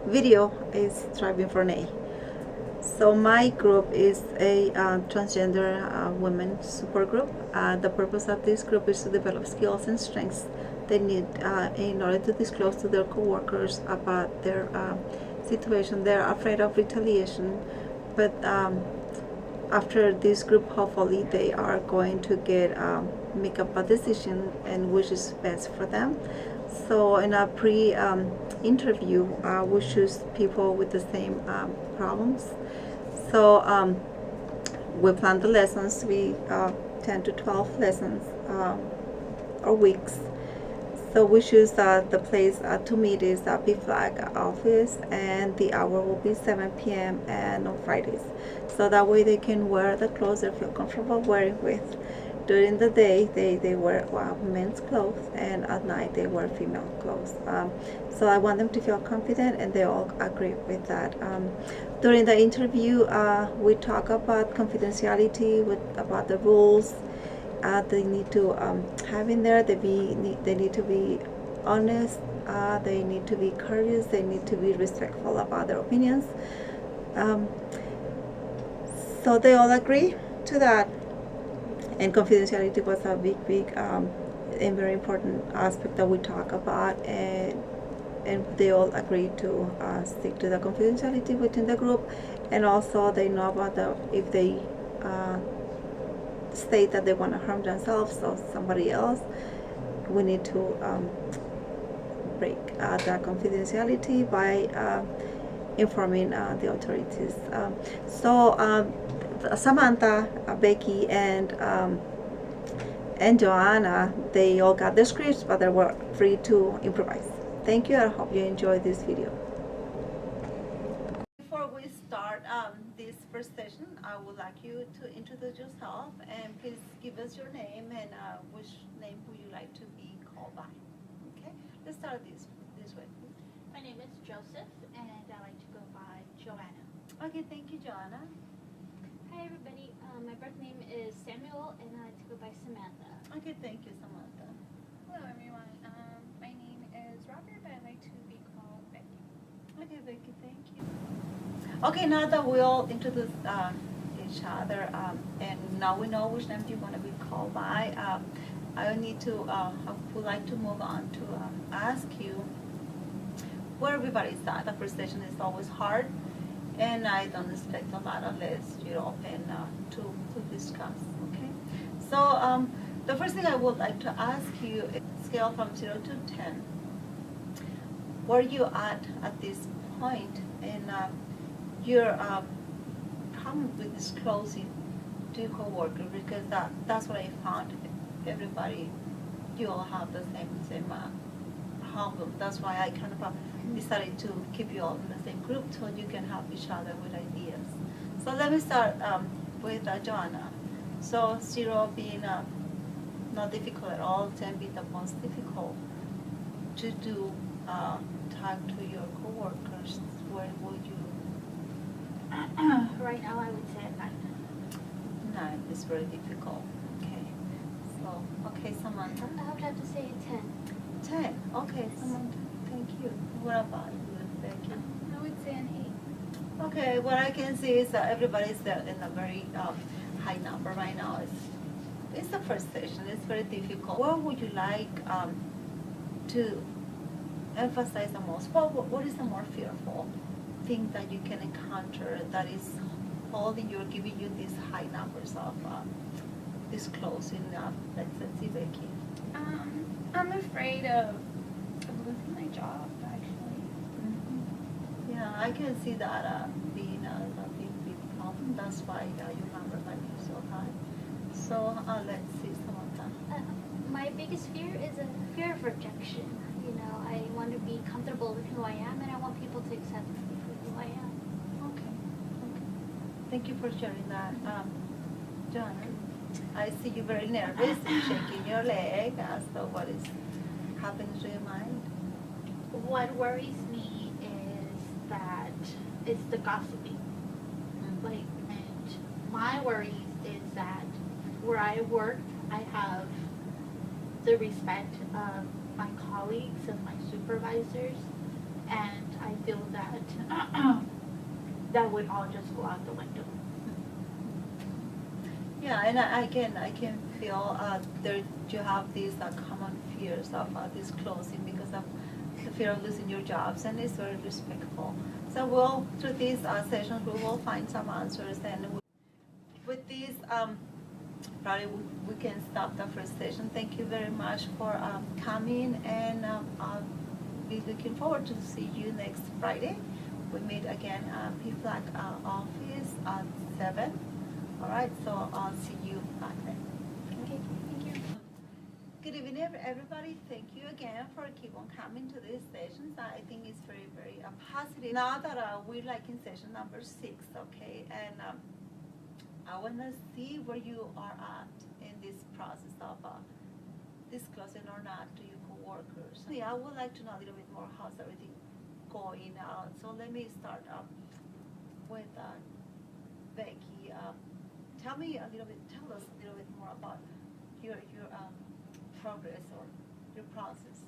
video is Striving for an A. So my group is a transgender women support group. The purpose of this group is to develop skills and strengths they need in order to disclose to their coworkers about their situation. They're afraid of retaliation, but after this group, hopefully they are going to make up a decision and which is best for them. So in a pre-interview, we choose people with the same problems. So we plan the lessons to be 10 to 12 lessons or weeks. So we choose the place to meet is the B Flag office, and the hour will be 7 p.m. and on Fridays. So that way they can wear the clothes they feel comfortable wearing with. During the day, they wear men's clothes, and at night they wear female clothes. So I want them to feel confident, and they all agree with that. During the interview, we talk about confidentiality, about the rules they need to have in there. They need to be honest. They need to be courteous. They need to be respectful of other opinions. So they all agree to that. And confidentiality was a big and very important aspect that we talk about, and they all agree to stick to the confidentiality within the group, and also they know about if they state that they want to harm themselves or somebody else, we need to break that confidentiality by informing the authorities. Samantha, Becky, and Joanna, they all got the scripts, but they were free to improvise. Thank you. I hope you enjoyed this video. Before we start this first session, I would like you to introduce yourself and please give us your name and which name would you like to be called by. Okay, let's start this way. My name is Joseph, and I like to go by Joanna. Okay, thank you, Joanna. Hi, everybody. My birth name is Samuel, and I like to go by Samantha. Okay, thank you, Samantha. Hello, everyone. My name is Robert, but I like to be called Becky. Okay, Becky, thank you. Okay, now that we all introduced each other, and now we know which name you're going to be called by, I would like to move on to ask you where everybody's at. The first session is always hard, and I don't expect a lot unless you're open to discuss, okay? So the first thing I would like to ask you is scale from 0 to 10. Where you at this point in your problem with disclosing to your coworker, because that's what I found. Everybody, you all have the same problem. That's why I kind of decided to keep you all in the same group so you can help each other with ideas. So let me start with Joanna. So 0 being not difficult at all, 10 being the most difficult to do. Talk to your coworkers. Where would you? Right now, I would say 9. 9 is very difficult. Okay. So okay, Samantha. I would have to say 10. 10. Okay, Samantha. Thank you. What about you, Becky? I would say an 8. Okay, what I can see is that everybody's in a very high number right now. It's the first session. It's very difficult. What would you like to emphasize the most? What is the more fearful thing that you can encounter that is holding you or giving you these high numbers of disclosing? Let's see, Becky. I'm afraid of losing my job, actually. Mm-hmm. Yeah, I can see that being a big problem. That's why your number might be so high. So let's see, Samantha. My biggest fear is a fear of rejection. You know, I want to be comfortable with who I am, and I want people to accept me for who I am. Okay. Thank you for sharing that. John, I see you very nervous and shaking your leg. So what is happening to your mind? What worries me is that it's the gossiping. And my worries is that where I work, I have the respect of my colleagues and my supervisors, and I feel that that would all just go out the window. Yeah, and I can feel there you have these common fears of disclosing because of the fear of losing your jobs, and it's very respectful. So we'll through these sessions we will find some answers, and with these probably we can stop the first session. Thank you very much for coming, and I'll be looking forward to see you next Friday. We meet again at PFLAG office at 7. All right, so I'll see you back then. Okay, thank you. Good evening, everybody. Thank you again for keep on coming to these sessions. I think it's very, very positive. Now that we're like in session number 6, okay, and I want to see where you are at in this process of disclosing or not to your coworkers. Yeah, I would like to know a little bit more how's everything going on. So let me start with Becky. Tell us a little bit more about your progress or your process.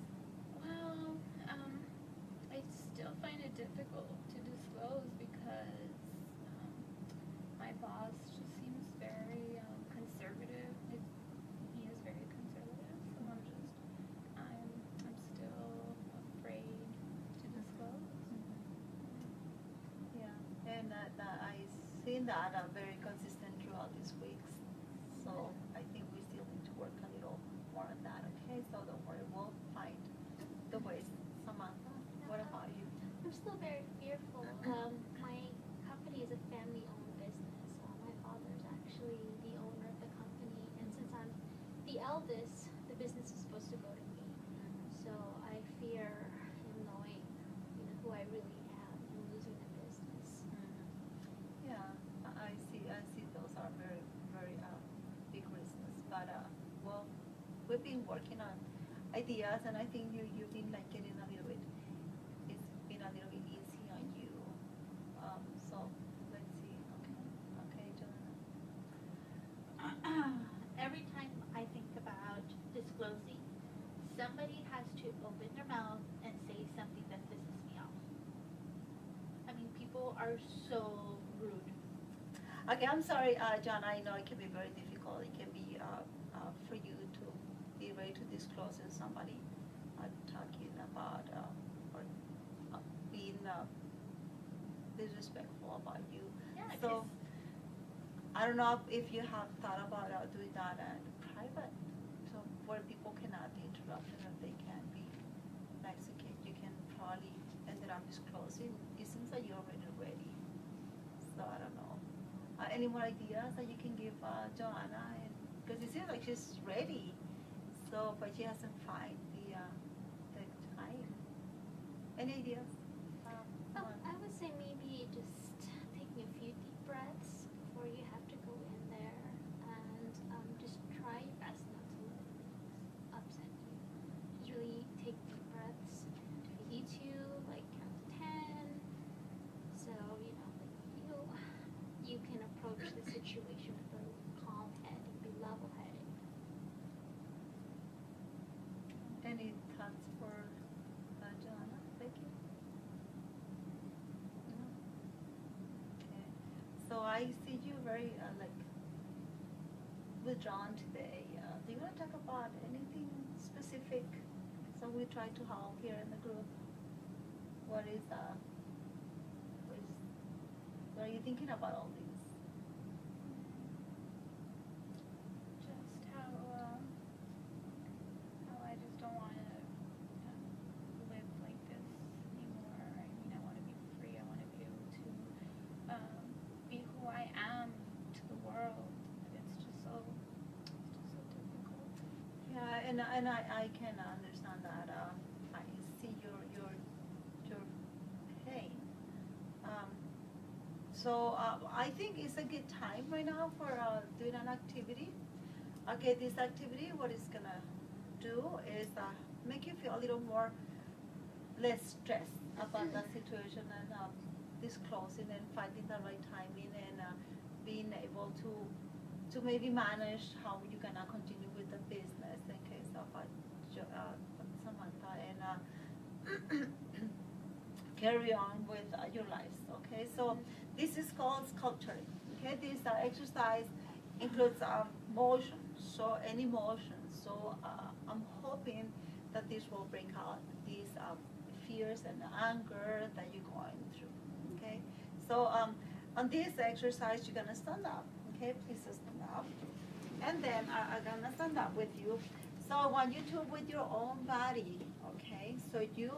Well, I still find it difficult to disclose because my boss just seems very conservative. He is very conservative, so I'm still afraid to disclose. Yeah, and I've seen that very consistent throughout these weeks. So I think we still need to work a little more on that. Okay, so don't worry, we'll find the ways. Samantha, what about you? I'm still very fearful. My company is a family-owned business. My father is actually the owner of the company, and since I'm the eldest, the business is supposed to go to me. So I fear him knowing, who I really am and losing the business. Yeah, I see. Those are very, very big risks. But well, we've been working on ideas, and I think you've been like getting a little bit. It's been a little bit easy on you. So let's see. Okay, Joanna. Every time I think about disclosing, somebody has to open their mouth and say something that pisses me off. I mean, people are so rude. Okay, I'm sorry, John. I know it can be very difficult. It can be for you to be ready to disclose if somebody talking about or being disrespectful about you. Yeah, So I don't know if you have thought about doing that in private, so where people cannot be interrupted and they can be nice. Okay, you can probably ended up disclosing. It seems like you're already ready. So I don't know. Any more ideas that you can give Joanna? Because it seems like she's ready. So, but she hasn't found the time. Any ideas? I would say maybe just taking a few deep breaths before you have to go in there, and just try your best not to let things upset you. Just really take deep breaths. If it eats you, like count to 10. So you can approach the situation with a calm head and be level-headed. Any thoughts for Joanna? Becky? No? Okay. So I see you very withdrawn today. Do you want to talk about anything specific? So we try to help here in the group. What are you thinking about all these? Just how I just don't want to live like this anymore. I mean, I want to be free. I want to be able to be who I am to the world. But it's just so difficult. Yeah, and I can understand that. I see your pain. So I think it's a good time right now for doing an activity. Okay, this activity, what it's gonna do is make you feel a little more less stressed about the situation and disclosing and finding the right timing and being able to maybe manage how you're gonna continue with the business in case of Samantha and carry on with your lives. Okay, so this is called sculpturing. Okay, this exercise includes motion, so any motion. So I'm hoping that this will bring out these fears and anger that you're going through. Okay, so on this exercise, you're gonna stand up. Okay, please stand up, and then I'm gonna stand up with you. So I want you to, with your own body. Okay, so you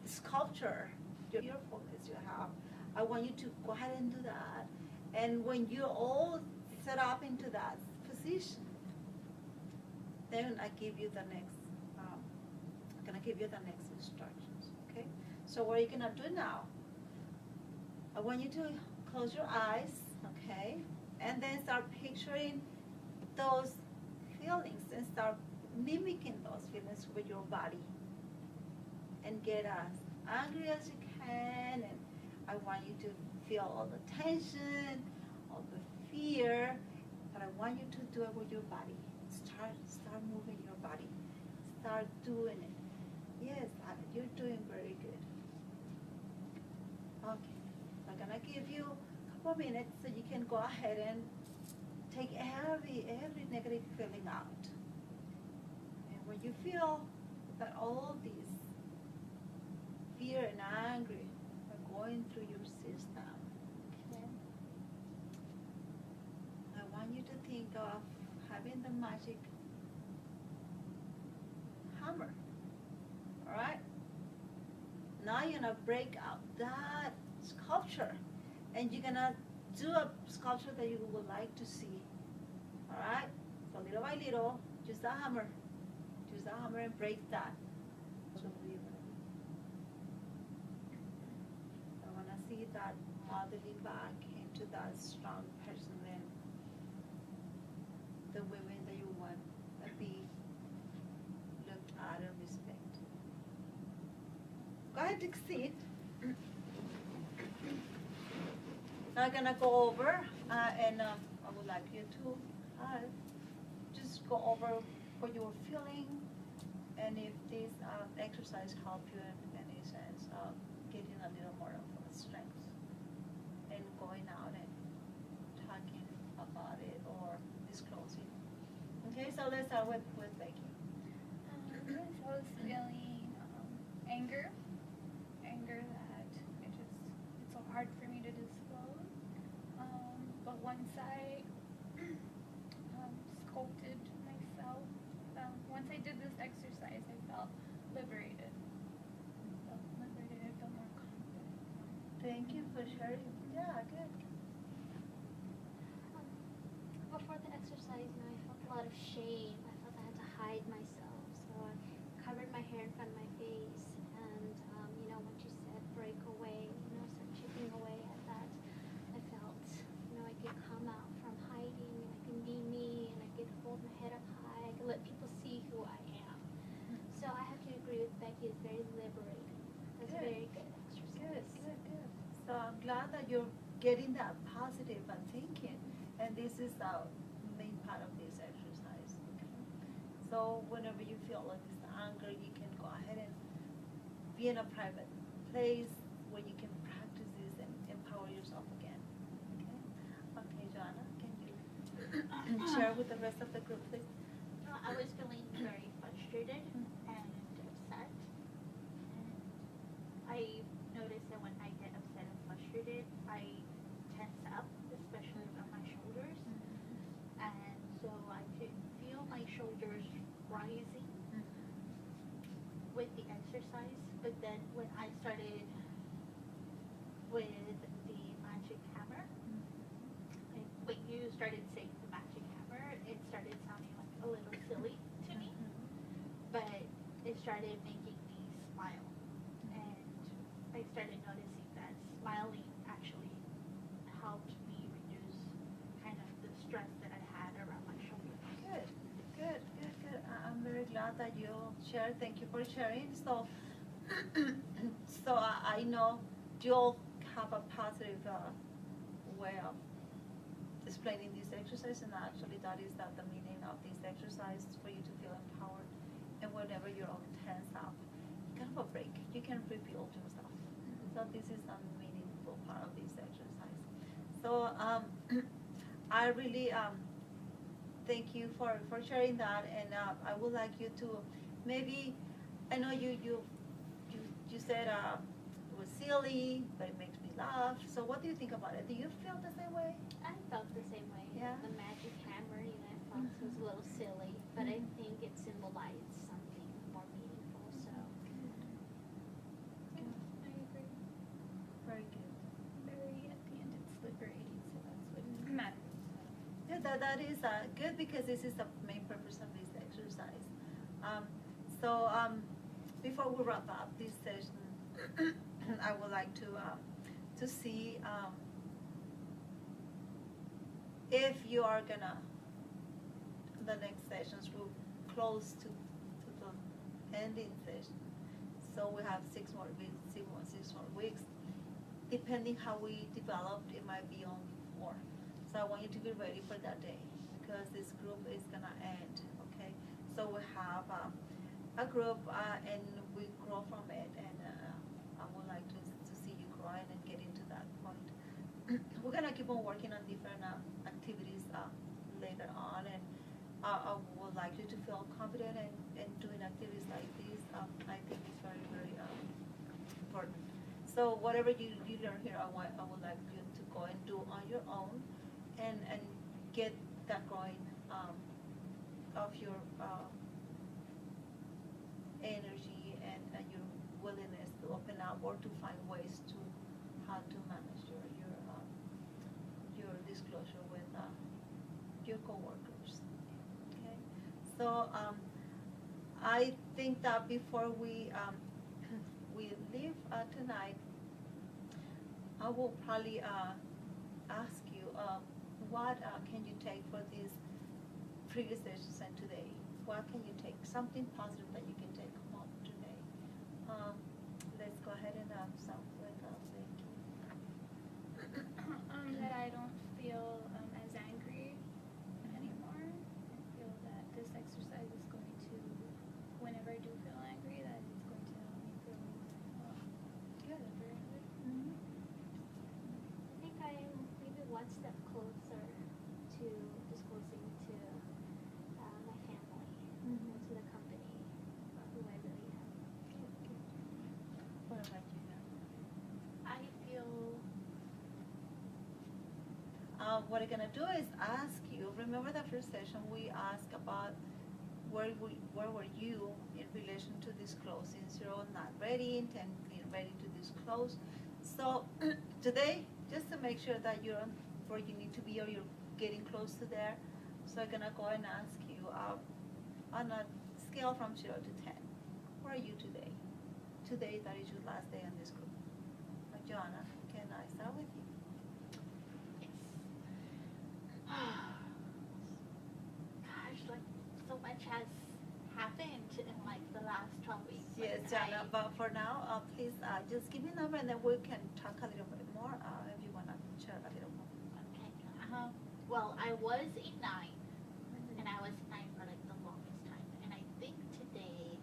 sculpture your fearfulness you have. I want you to go ahead and do that. And when you're all set up into that position, then I give you the next, I'm gonna give you the next instructions, okay? So what are you gonna do now? I want you to close your eyes, okay? And then start picturing those feelings and start mimicking those feelings with your body. And get as angry as you can, and I want you to feel all the tension, all the fear, but I want you to do it with your body. Start moving your body. Start doing it. Yes, you're doing very good. Okay, I'm gonna give you a couple of minutes so you can go ahead and take every negative feeling out. And when you feel that all these fear and anger are going through your system, okay? I want you to think of having the magic hammer, all right? Now you're gonna break out that sculpture, and you're gonna do a sculpture that you would like to see, all right? So little by little, use the hammer and break that. See that modeling back into that strong person and the women that you want to be looked at and respect. Go ahead, take a seat. Now I'm gonna go over and I would like you to just go over what you're feeling, and if this exercise helped you in any sense of getting a little more of strength and going out and talking about it or disclosing. Okay, so let's start with Becky. So I was feeling anger that it's so hard for me to disclose. But once I sculpted myself, once I did this exercise, I felt liberated. I felt more confident. Thank you for sharing. Yeah, good. Before the exercise, I felt a lot of shame. I felt I had to hide myself, so I covered my hair in front of my face, and what you said, break away, start chipping away at that. I felt, I could come out from hiding, and I could be me, and I could hold my head up high. I could let people see who I am. So I have to agree with Becky. It's very liberating. That's a very good exercise. Good. So I'm glad that you're getting that positive thinking, and this is the main part of this exercise. Okay? So whenever you feel like this anger, you can go ahead and be in a private place where you can practice this and empower yourself again. Okay, Joanna, can you share with the rest of the group, please? I was feeling very frustrated and upset. And I noticed that when I get upset and frustrated, I tense up, especially around my shoulders. And so I could feel my shoulders rising with the exercise. But then when I started with the magic hammer, when you started saying the magic hammer, it started sounding like a little silly to me, but it started making me smile, and I started noticing that smiling actually helped me reduce kind of the stress that I had around my shoulders. Good. I'm very glad that you shared. Thank you for sharing. So, I know you'll have a positive way of explaining this exercise, and actually that is the meaning of this exercise, for you to feel empowered. And whenever you're all tense up, you gotta a break. You can rebuild yourself. So this is a meaningful part of this exercise. So I really thank you for sharing that, and I would like you to maybe, I know you said it was silly, but it makes me laugh. So what do you think about it? Do you feel the same way? I felt the same way. Yeah. The magic hammer, you know, I felt it was a little silly, but I think it symbolized something more meaningful. So Yeah, I agree. Very good. Very at the end it's liberating, so that's what matters. Yeah, that is good, because this is the main purpose of this exercise. So before we wrap up this session, I would like to see if you are gonna, the next sessions will close to the ending session. So we have 6 more weeks. Depending how we developed, it might be only 4. So I want you to be ready for that day, because this group is gonna end, okay? So we have a group and we grow from it, and I would like to see you growing and getting to that point. We're gonna keep on working on different activities later on, and I would like you to feel confident in doing activities like this. I think it's very, very important. So whatever you learn here, I would like you to go and do on your own, and get that going of your energy and your willingness to open up, or to find ways to how to manage your disclosure with your coworkers. Okay, so I think that before we we leave tonight, I will probably ask you what can you take for these previous sessions and today? What can you take? Something positive that you can take home today. Let's go ahead and start with Vicky. That I don't feel as angry anymore. I feel that this exercise is going to, whenever I do feel angry, that it's going to help me feel Good. liberated. Mm-hmm. I think I'm maybe one step closer to disclosing to my family and to the company who I really am. What about you? I feel What I'm gonna do is ask you. Remember the first session we asked about where were you in relation to disclosing 0, not ready, and 10, being ready to disclose. So today, just to make sure that you're on where you need to be, or you're getting close to there, so I'm gonna go and ask you on a scale from 0 to 10, where are you today? Today, that is your last day on this group. Joanna, can I start with you? gosh, like so much has happened in like the last 12 weeks. Yes, Like, Jana, but for now, please just give me a number, and then we can talk a little bit more if you want to share a little more. Okay. Well, I was a 9, and I was 9 for like the longest time. And I think today,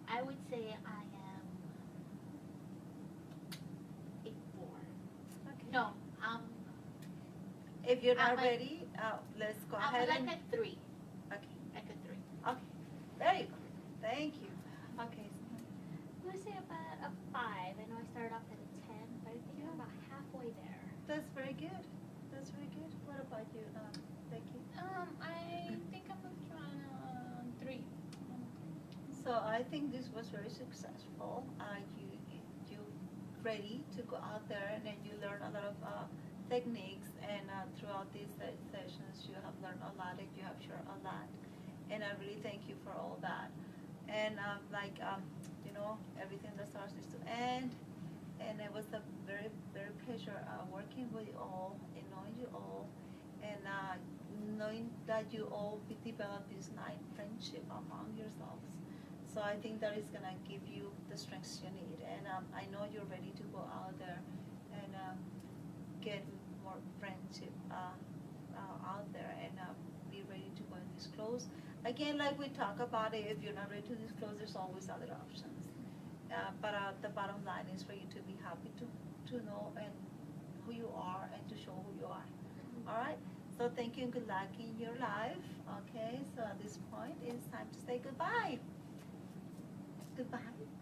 I would say I am a 4. Okay. No, If you're not I'm like- ready, let's go I'm ahead like and. a 3. Okay. Like a 3. Okay. Very good. Thank you. Okay. I would say about a 5. I know I started off at a 10, but I think I'm about halfway there. That's very good. That's very good. What about you, Becky? I think I'm around 3. So I think this was very successful. You ready to go out there, and then you learn a lot of techniques, and throughout these sessions you have learned a lot, and you have shared a lot, and I really thank you for all that. And everything that starts is to end, and it was a very, very pleasure working with you all and knowing you all, and knowing that you all develop this nice friendship among yourselves. So I think that is gonna give you the strengths you need, and I know you're ready to go out there and get more friendship out there, and be ready to go and disclose. Again, like we talk about it, if you're not ready to disclose, there's always other options. but the bottom line is for you to be happy to know and who you are and to show who you are. All right. So thank you and good luck in your life. Okay. So at this point, it's time to say goodbye. Goodbye.